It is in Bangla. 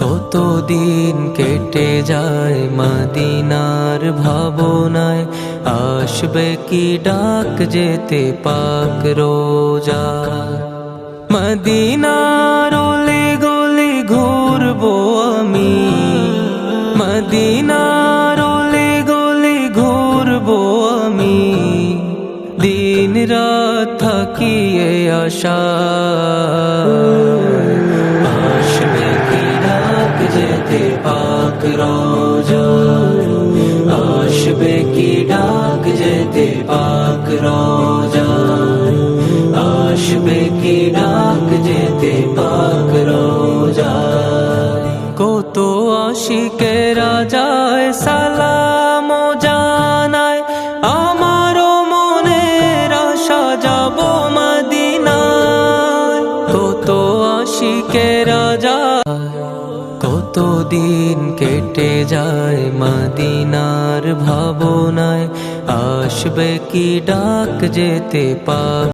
কতদিন কেটে যায় মদিনার ভাবনায়, আসবে কি ডাক যেতে পাক রোজা। মদিনার অলি গলি ঘুরবো আমি, মদিনার অলি গলি ঘুরবো আমি, দিন রাত থাকিয়ে আশা। আসবে কি ডাক যেতে পাক রোজা, আসবে কি ডাক যেতে পাক রোজা, আসবে কি ডাক যেতে পাক রোজা। কত আশিকেরা যায় সালাম জানায়, আমারও মনের আশা যাব মদিনায়। কত আশিকেরা যায়, কতদিন কেটে যায় মদিনার ভাবনায়, আসবে কি ডাক যেতে পাক।